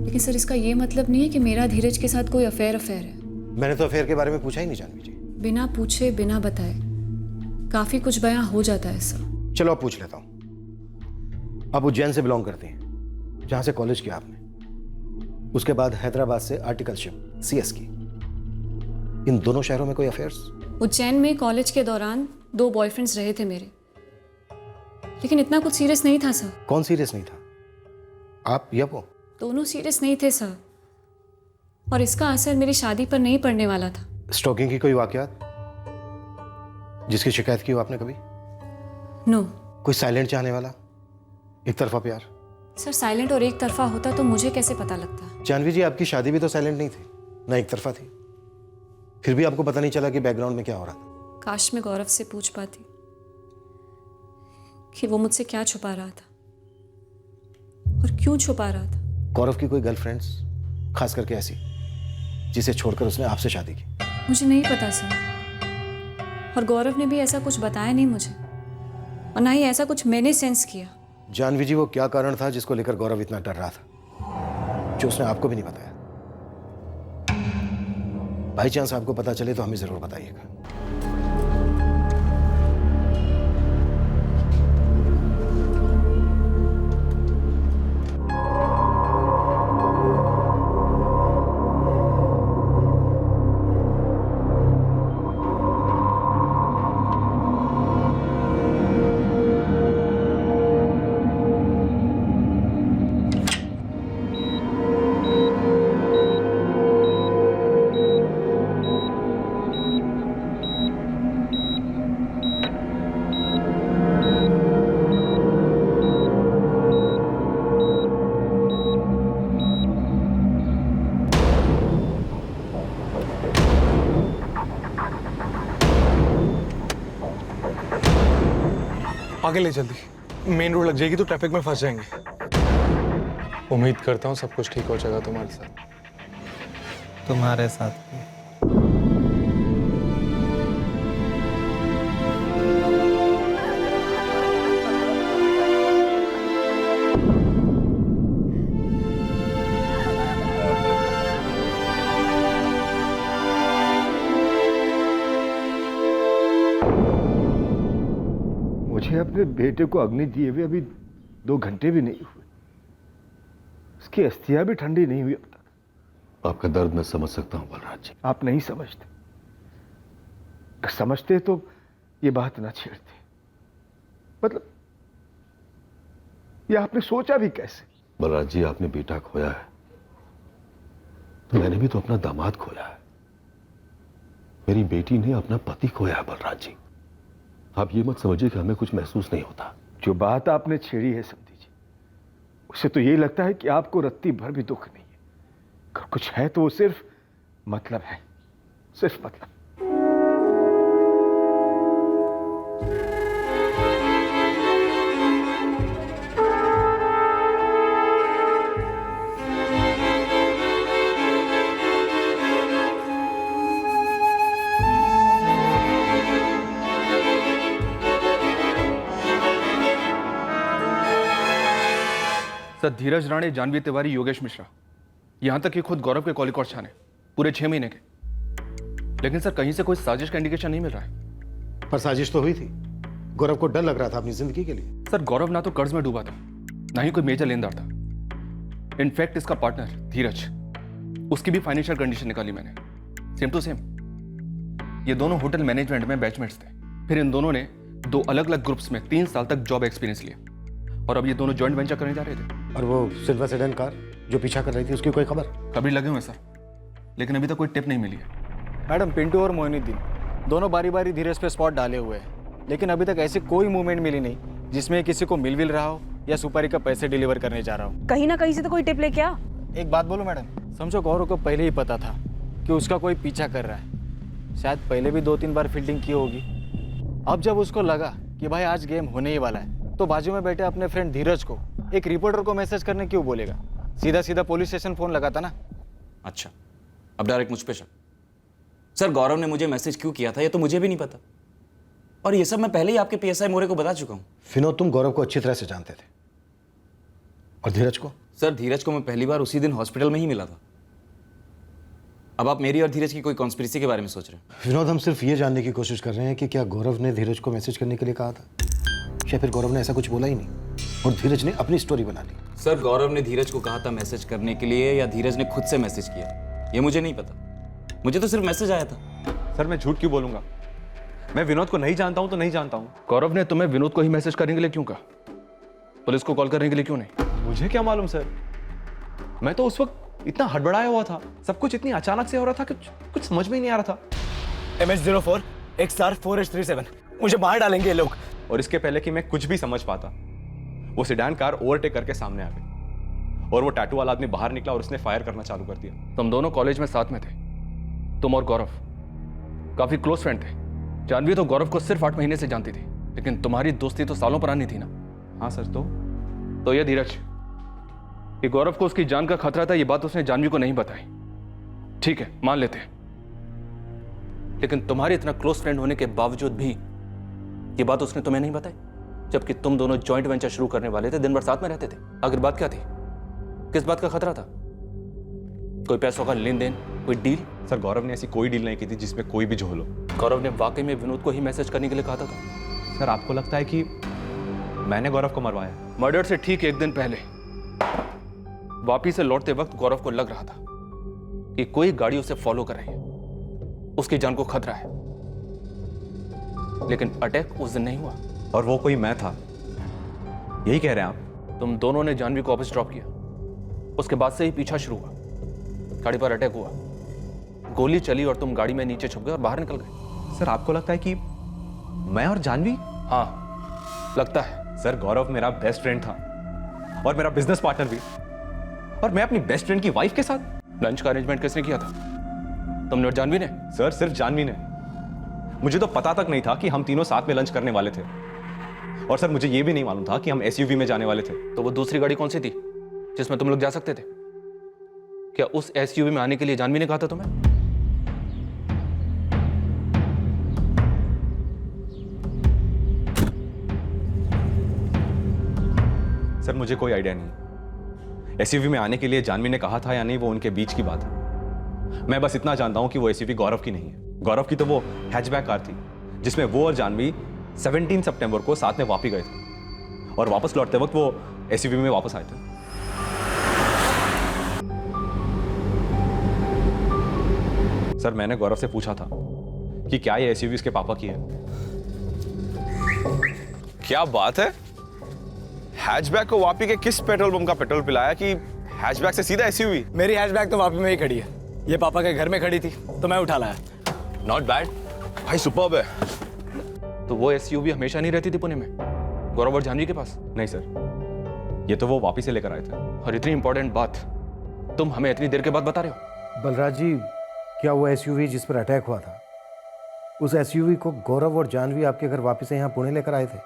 लेकिन सर, इसका ये मतलब नहीं है कि मेरा धीरज के साथ कोई अफेयर है। मैंने तो अफेयर के बारे में पूछा ही नहीं जानवी जी। बिना पूछे बिना बताए काफ़ी कुछ बयां हो जाता है सर। चलो अब पूछ लेता हूं। आप उज्जैन से बिलोंग करती हैं, जहां से कॉलेज किया आपने। उसके बाद हैदराबाद से आर्टिकलशिप CS की। इन दोनों शहरों में कोई अफेयर्स? उज्जैन में कॉलेज के दौरान 2 बॉयफ्रेंड्स रहे थे मेरे, लेकिन इतना कुछ सीरियस नहीं था सर। कौन सीरियस नहीं था, आप या वो? दोनों सीरियस नहीं थे सर, और इसका असर मेरी शादी पर नहीं पड़ने वाला था। स्टॉकिंग की कोई वाकयात जिसकी शिकायत की हो आपने कभी? नो। कोई साइलेंट चाहने वाला, एक तरफा प्यार? सर साइलेंट और एक तरफा होता तो मुझे कैसे पता लगता? जानवी जी, आपकी शादी भी तो साइलेंट नहीं थी, ना एक तरफा थी। फिर भी आपको पता नहीं चला कि बैकग्राउंड में क्या हो रहा था। काश मैं गौरव से पूछ पाती कि वो मुझसे क्या छुपा रहा था और क्यों छुपा रहा था। गौरव की कोई गर्लफ्रेंड्स, खास करके ऐसी जिसे छोड़कर उसने आपसे शादी की? मुझे नहीं पता सर, और गौरव ने भी ऐसा कुछ बताया नहीं मुझे, और ना ही ऐसा कुछ मैंने सेंस किया। जानवी जी, वो क्या कारण था जिसको लेकर गौरव इतना डर रहा था, जो उसने आपको भी नहीं बताया? बाई चांस आपको पता चले तो हमें जरूर बताइएगा। आगे ले जल्दी, मेन रोड लग जाएगी तो ट्रैफिक में फंस जाएंगे। उम्मीद करता हूँ सब कुछ ठीक हो जाएगा तुम्हारे साथ। तुम्हारे साथ भी। मुझे अपने बेटे को अग्नि दिए हुए अभी 2 घंटे भी नहीं हुए, उसकी अस्थियां भी ठंडी नहीं हुई अब तक। आपका दर्द मैं समझ सकता हूं बलराज जी। आप नहीं समझते, अगर समझते तो ये बात ना छेड़ते। मतलब ये आपने सोचा भी कैसे? बलराज जी, आपने बेटा खोया है तो मैंने भी तो अपना दामाद खोया है। मेरी बेटी ने अपना पति खोया है बलराज जी। आप ये मत समझिए कि हमें कुछ महसूस नहीं होता। जो बात आपने छेड़ी है समझी जी, उससे तो यही लगता है कि आपको रत्ती भर भी दुख नहीं है। अगर कुछ है तो वो सिर्फ मतलब है, सिर्फ मतलब। सर, धीरज राणे, जानवी तिवारी, योगेश मिश्रा, यहां तक कि खुद गौरव के कॉलिकॉट छाने पूरे 6 महीने के। लेकिन सर कहीं से कोई साजिश का इंडिकेशन नहीं मिल रहा है। पर साजिश तो हुई थी। गौरव को डर लग रहा था अपनी जिंदगी के लिए। सर गौरव ना तो कर्ज में डूबा था, ना ही कोई मेजर लेनदार था। इनफैक्ट इसका पार्टनर धीरज, उसकी भी फाइनेंशियल कंडीशन निकाली मैंने, सेम टू सेम। ये दोनों होटल मैनेजमेंट में बैचमेट्स थे। फिर इन दोनों ने 2 अलग अलग ग्रुप्स में 3 साल तक जॉब एक्सपीरियंस लिया, और अब ये दोनों जॉइंट वेंचर करने जा रहे थे। और वो सिल्वर सेडान कार जो पीछा कर रही थी, उसकी कोई खबर? खबर लगे हुए सर, लेकिन अभी तक कोई टिप नहीं मिली है। मैडम, पिंटू और मोइनुद्दीन दोनों बारी बारी धीरज पे स्पॉट डाले हुए हैं, लेकिन अभी तक ऐसी कोई मूवमेंट मिली नहीं जिसमें किसी को मिल रहा हो या सुपारी का पैसे डिलीवर करने जा रहा हो। कहीं ना कहीं से तो कोई टिप लेके आ। एक बात बोलो मैडम, समझो गौरव को पहले ही पता था कि उसका कोई पीछा कर रहा है। शायद पहले भी 2-3 बार फील्डिंग की होगी। अब जब उसको लगा कि भाई आज गेम होने ही वाला है, तो बाजू में बैठे अपने फ्रेंड धीरज को एक रिपोर्टर को मैसेज करने क्यों बोलेगा? सीधा सीधा पुलिस स्टेशन फोन लगाता ना। अच्छा, अब डायरेक्ट मुझ पे शक। सर गौरव ने मुझे मैसेज क्यों किया था ये तो मुझे भी नहीं पता, और ये सब मैं पहले ही आपके PSI मोरे को बता चुका हूँ। विनोद, तुम गौरव को अच्छी तरह से जानते थे। और धीरज को? सर धीरज को मैं पहली बार उसी दिन हॉस्पिटल में ही मिला था। अब आप मेरी और धीरज की कोई कॉन्स्पिरेसी के बारे में सोच रहे हैं? विनोद, हम सिर्फ ये जानने की कोशिश कर रहे हैं कि क्या गौरव ने धीरज को मैसेज करने के लिए कहा था, या फिर गौरव ने ऐसा कुछ बोला ही नहीं और धीरज ने अपनी स्टोरी बना ली। सर, गौरव ने धीरज को कहा था मैसेज करने के लिए या धीरज ने खुद से मैसेज किया, ये मुझे नहीं पता। मुझे तो सिर्फ मैसेज आया था। सर मैं झूठ क्यों बोलूंगा? मैं विनोद को नहीं जानता हूं तो नहीं जानता हूं। गौरव ने तुम्हें विनोद को ही मैसेज करने के लिए क्यों कहा? पुलिस को कॉल करने के लिए क्यों नहीं? मुझे क्या मालूम सर, मैं तो उस वक्त इतना हड़बड़ाया हुआ था, सब कुछ इतनी अचानक से हो रहा था कि कुछ समझ में ही नहीं आ रहा था। MH04 XR 4H37, मुझे मार डालेंगे ये लोग। और इसके पहले कि मैं कुछ भी समझ पाता, वो सेडान कार ओवरटेक करके सामने आ गई और वो टैटू वाला आदमी बाहर निकला और उसने फायर करना चालू कर दिया। तुम दोनों कॉलेज में साथ में थे, तुम और गौरव काफी क्लोज फ्रेंड थे। जानवी तो गौरव को सिर्फ 8 महीने से जानती थी, लेकिन तुम्हारी दोस्ती तो सालों पुरानी थी ना? हाँ सर। तो ये धीरज कि गौरव को उसकी जान का खतरा था, ये बात उसने जानवी को नहीं बताई। ठीक है, मान लेते हैं, लेकिन तुम्हारे इतना क्लोज फ्रेंड होने के बावजूद भी ये बात उसने तुम्हें नहीं बताई, जबकि तुम दोनों जॉइंट वेंचर शुरू करने वाले थे, दिन भर साथ में रहते थे। आखिर बात क्या थी? किस बात का खतरा था? कोई पैसों का लेन देन, कोई डील? सर गौरव ने ऐसी कोई डील नहीं की थी जिसमें कोई भी झोल हो। गौरव ने वाकई में विनोद को ही मैसेज करने के लिए कहा था? सर आपको लगता है कि मैंने गौरव को मरवाया? मर्डर से ठीक 1 दिन पहले वापी से लौटते वक्त गौरव को लग रहा था कि कोई गाड़ी उसे फॉलो कर रही है, उसकी जान को खतरा है, लेकिन अटैक उस दिन नहीं हुआ। और वो कोई मैं था, यही कह रहे हैं आप? तुम दोनों ने जानवी को वापस ड्रॉप किया, उसके बाद से ही पीछा शुरू हुआ, गाड़ी पर अटैक हुआ, गोली चली और तुम गाड़ी में नीचे छुप गए और बाहर निकल गए। सर आपको लगता है कि मैं और जानवी? हाँ लगता है। सर गौरव मेरा बेस्ट फ्रेंड था और मेरा बिजनेस पार्टनर भी, और मैं अपनी बेस्ट फ्रेंड की वाइफ के साथ। लंच का अरेंजमेंट किसने किया था, तुमने और जानवी ने? सर सिर्फ जानवी ने। मुझे तो पता तक नहीं था कि हम तीनों साथ में लंच करने वाले थे, और सर मुझे यह भी नहीं मालूम था कि हम SUV में जाने वाले थे। तो वो दूसरी गाड़ी कौन सी थी जिसमें तुम लोग जा सकते थे? क्या उस SUV में आने के लिए जानवी ने कहा था तुम्हें? सर मुझे कोई आइडिया नहीं, SUV में आने के लिए जानवी ने कहा था या नहीं वो उनके बीच की बात है। मैं बस इतना जानता हूं कि वो SUV गौरव की नहीं है। गौरव की तो वो हैचबैक कार थी जिसमें वो और जानवी 17 सितंबर को साथ में वापी गए थे, और वापस लौटते वक्त वो SUV में वापस आए थे। सर मैंने गौरव से पूछा था कि क्या ये SUV इसके पापा की है। क्या बात है, हैचबैक को वापी के किस पेट्रोल पंप का पेट्रोल पिलाया कि हैचबैक से सीधा SUV? मेरी हैचबैक तो वापी में ही खड़ी है, ये पापा के घर में खड़ी थी तो मैं उठा लाया। नॉट बैड भाई, सुपर्ब है। तो वो SUV हमेशा नहीं रहती थी पुणे में गौरव और जानवी के पास? नहीं सर, ये तो वो वापी से लेकर आए थे। और इतनी इंपॉर्टेंट बात तुम हमें इतनी देर के बाद बता रहे हो? बलराज जी, क्या वो SUV जिस पर अटैक हुआ था, उस SUV को गौरव और जानवी आपके घर वापस से यहाँ पुणे लेकर आए थे?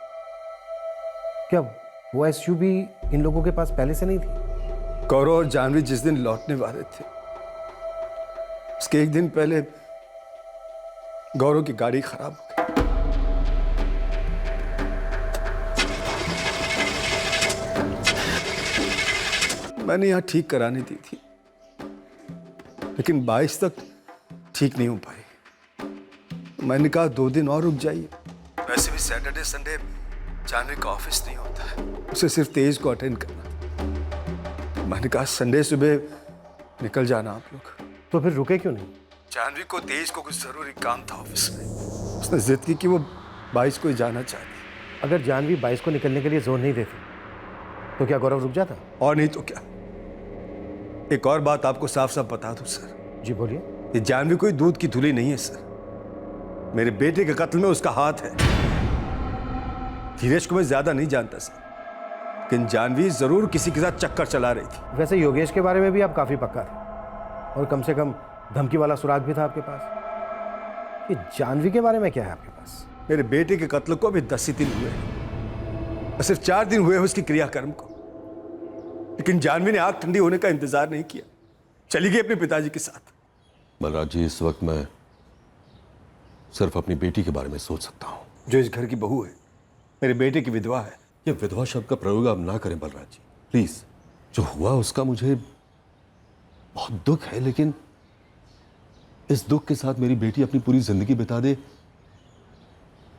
क्या वो SUV इन लोगों के पास पहले से नहीं थी? गौरव और जानवी जिस दिन लौटने वाले थे, उसके 1 दिन पहले गौरव की गाड़ी खराब हो गई। मैंने यहाँ ठीक कराने दी थी, लेकिन 22 तक ठीक नहीं हो पाई। मैंने कहा 2 दिन और रुक जाइए। वैसे भी सैटरडे संडे जानवी का ऑफिस नहीं होता है, उसे सिर्फ तेज को अटेंड करना था। मैंने कहा संडे सुबह निकल जाना आप लोग। तो फिर रुके क्यों नहीं? जानवी को तेज को कुछ जरूरी काम था ऑफिस में, उसने जिद की कि वो 22 को ही जाना चाहती। अगर जानवी 22 को निकलने के लिए जोर नहीं देती तो क्या गौरव रुक जाता? और नहीं तो क्या। एक और बात आपको साफ साफ बता दूं सर। जी बोलिए। ये जानवी कोई दूध की धुली नहीं है सर, मेरे बेटे के कत्ल में उसका हाथ है। धीरज को मैं ज्यादा नहीं जानता सर, लेकिन जानवी जरूर किसी के साथ चक्कर चला रही थी। वैसे योगेश के बारे में भी आप काफी पक्का थे, और कम से कम धमकी वाला सुराग भी था आपके पास। ये जानवी के बारे में क्या है आपके पास? मेरे बेटे के कत्ल को अभी 10 ही दिन हुए हैं, सिर्फ 4 दिन हुए उसकी क्रियाकर्म को, लेकिन जानवी ने आग ठंडी होने का इंतजार नहीं किया, चली गई अपने पिताजी के साथ। बलराज जी, इस वक्त मैं सिर्फ अपनी बेटी के बारे में सोच सकता हूँ, जो इस घर की बहू है, मेरे बेटे की विधवा है। ये विधवा शब्द का प्रयोग आप ना करें बलराज जी, प्लीज। जो हुआ उसका मुझे बहुत दुख है, लेकिन इस दुख के साथ मेरी बेटी अपनी पूरी जिंदगी बिता दे,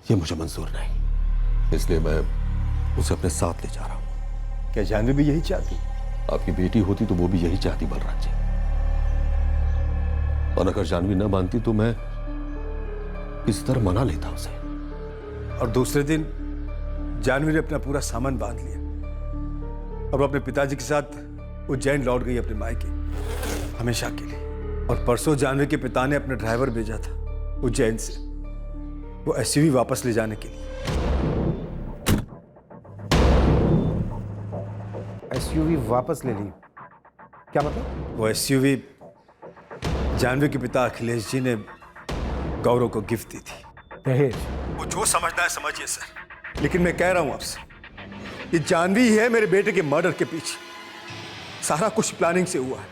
ये मुझे मंजूर नहीं। इसलिए मैं उसे अपने साथ ले जा रहा हूं। क्या जानवी भी यही चाहती? आपकी बेटी होती तो वो भी यही चाहती बलराज जी, और अगर जानवी न मानती तो मैं इस तरह मना लेता उसे। और दूसरे दिन जानवी ने अपना पूरा सामान बांध लिया और वो अपने पिताजी के साथ उज्जैन लौट गई अपने मायके, हमेशा के लिए। और परसों जानवी के पिता ने अपना ड्राइवर भेजा था उज्जैन से वो एसयूवी वापस ले जाने के लिए। एसयूवी वापस ले ली? क्या मतलब? वो एसयूवी जानवी के पिता अखिलेश जी ने गौरव को गिफ्ट दी थी। दहेज? वो जो समझना है समझिए सर, लेकिन मैं कह रहा हूं आपसे, ये जानवी ही है मेरे बेटे के मर्डर के पीछे। सारा कुछ प्लानिंग से हुआ है,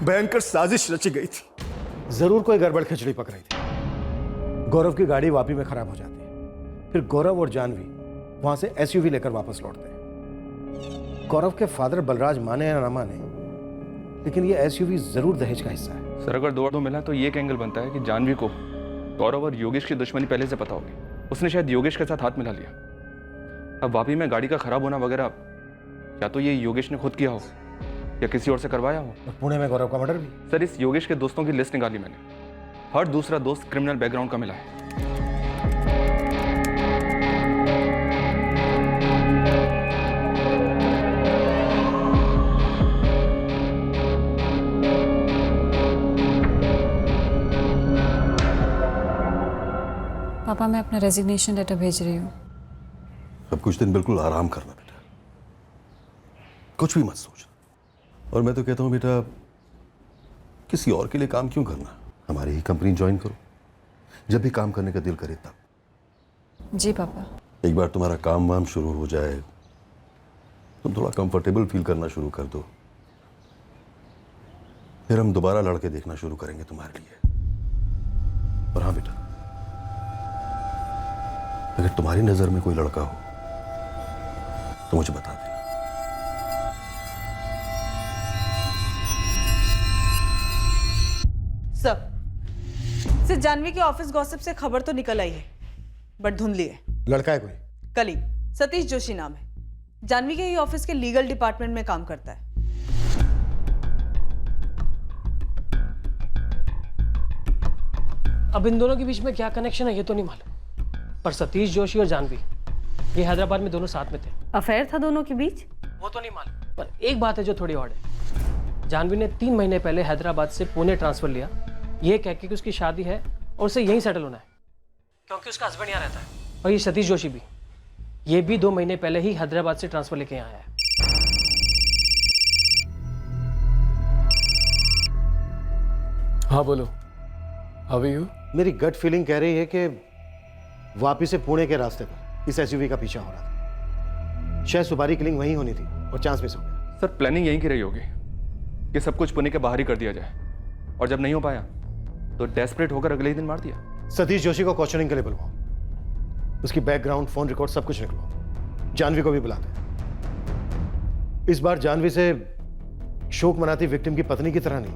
भयंकर साजिश रची गई थी। जरूर कोई गड़बड़ खिचड़ी पक रही थी। गौरव की गाड़ी वापी में खराब हो जाती है, फिर गौरव और जानवी वहां से एसयूवी लेकर वापस लौटते हैं। गौरव के फादर बलराज माने या ना माने, लेकिन ये एसयूवी जरूर दहेज का हिस्सा है। सर अगर दो मिला तो ये एक एंगल बनता है कि जानवी को गौरव और योगेश की दुश्मनी पहले से पता होगी, उसने शायद योगेश के साथ हाथ मिला लिया। अब वापी में गाड़ी का खराब होना वगैरह या तो ये योगेश ने खुद किया हो या किसी और से करवाया हो। और पुणे में गौरव का मर्डर भी? सर इस योगेश के दोस्तों की लिस्ट निकाली मैंने, हर दूसरा दोस्त क्रिमिनल बैकग्राउंड का मिला है। पापा मैं अपना रेजिग्नेशन लेटर भेज रही हूँ। अब कुछ दिन बिल्कुल आराम करना बेटा, कुछ भी मत सोचना। और मैं तो कहता हूँ बेटा, किसी और के लिए काम क्यों करना, हमारी ही कंपनी ज्वाइन करो, जब भी काम करने का दिल करे तब। जी पापा। एक बार तुम्हारा काम वाम शुरू हो जाए, तुम थोड़ा कंफर्टेबल फील करना शुरू कर दो, फिर हम दोबारा लड़के देखना शुरू करेंगे तुम्हारे लिए। और हाँ बेटा, अगर तुम्हारी नजर में कोई लड़का हो तो मुझे बता देना। सर जानवी के ऑफिस गॉसिप से खबर तो निकल आई है, बट धुंधली है। लड़का है कोई? कलीग सतीश जोशी नाम है, जानवी के ही ऑफिस के लीगल डिपार्टमेंट में काम करता है। अब इन दोनों के बीच में क्या कनेक्शन है ये तो नहीं मालूम, पर सतीश जोशी और जानवी ये हैदराबाद में दोनों साथ में थे। अफेयर था दोनों के बीच? वो तो नहीं मालूम, पर एक बात है जो थोड़ी और है। जानवी ने 3 महीने पहले हैदराबाद से पुणे ट्रांसफर लिया, ये कह के कि उसकी शादी है और उसे यहीं सेटल होना है, क्योंकि उसका हस्बैंड यहाँ रहता है। और ये सतीश जोशी भी, ये भी 2 महीने पहले ही हैदराबाद से ट्रांसफर लेके यहाँ आया है। हाँ बोलो, हाउ आर यू? मेरी गट फीलिंग कह रही है कि वापी से पुणे के रास्ते पर इस एसयूवी का पीछा हो रहा था। शायद सुपारी किलिंग वहीं होनी थी और चांस मिस हो गया। सर प्लानिंग यहीं की रही होगी कि सब कुछ पुणे के बाहर ही कर दिया जाए, और जब नहीं हो पाया तो डेस्परेट होकर अगले ही दिन मार दिया। सतीश जोशी को क्वेश्चनिंग के लिए बुलवाओ, उसकी बैकग्राउंड, फोन रिकॉर्ड सब कुछ निकलवाओ। जानवी को भी बुलाते हैं। इस बार जानवी से शोक मनाती विक्टिम की पत्नी की तरह नहीं,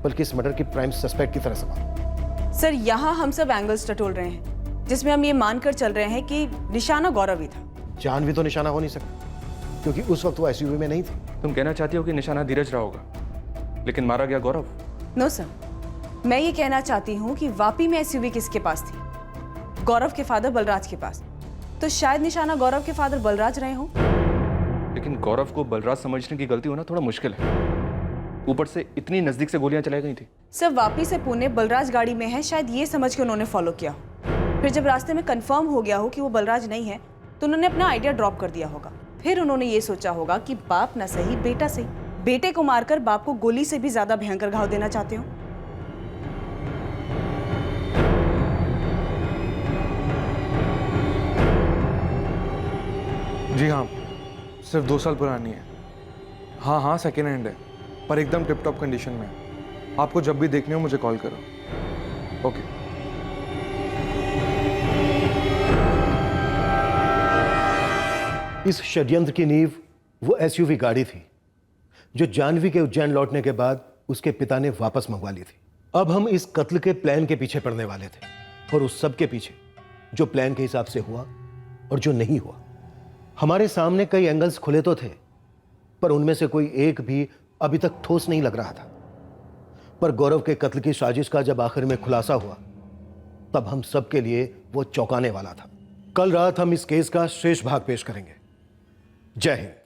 बल्कि इस मर्डर की प्राइम सस्पेक्ट की तरह सवाल। सर यहाँ हम सब एंगल्स टटोल रहे हैं, जिसमें हम ये मानकर चल रहे हैं कि निशाना गौरव ही था। जानवी तो निशाना हो नहीं सकता, क्योंकि उस वक्त वो एसयूवी में नहीं थी। तुम कहना चाहती हो कि निशाना धीरज रहा होगा, लेकिन मारा गया गौरव? नो सर, मैं ये कहना चाहती हूँ कि वापी में एसयूवी किसके पास थी? गौरव के फादर बलराज के पास। तो शायद निशाना गौरव के फादर बलराज रहे हों। लेकिन गौरव को बलराज समझने की गलती होना थोड़ा मुश्किल है, ऊपर से इतनी नजदीक से गोलियां चलाई गई थी। सर वापी से पुणे बलराज गाड़ी में है, शायद ये समझ के उन्होंने फॉलो किया। फिर जब रास्ते में कंफर्म हो गया हो कि वो बलराज नहीं है, तो उन्होंने अपना आइडिया ड्रॉप कर दिया होगा। फिर उन्होंने ये सोचा होगा कि बाप ना सही बेटा सही, बेटे को मारकर बाप को गोली से भी ज्यादा भयंकर घाव देना चाहते हो। जी हाँ, सिर्फ 2 साल पुरानी है। हाँ हाँ सेकेंड हैंड है, पर एकदम टिप टॉप कंडीशन में है। आपको जब भी देखनी हो मुझे कॉल करो। ओके। इस षड्यंत्र की नींव वो एसयूवी गाड़ी थी जो जानवी के उज्जैन लौटने के बाद उसके पिता ने वापस मंगवा ली थी। अब हम इस कत्ल के प्लान के पीछे पड़ने वाले थे, और उस सब के पीछे जो प्लान के हिसाब से हुआ और जो नहीं हुआ। हमारे सामने कई एंगल्स खुले तो थे, पर उनमें से कोई एक भी अभी तक ठोस नहीं लग रहा था। पर गौरव के कत्ल की साजिश का जब आखिर में खुलासा हुआ, तब हम सब के लिए वो चौंकाने वाला था। कल रात हम इस केस का शेष भाग पेश करेंगे। जय हिंद।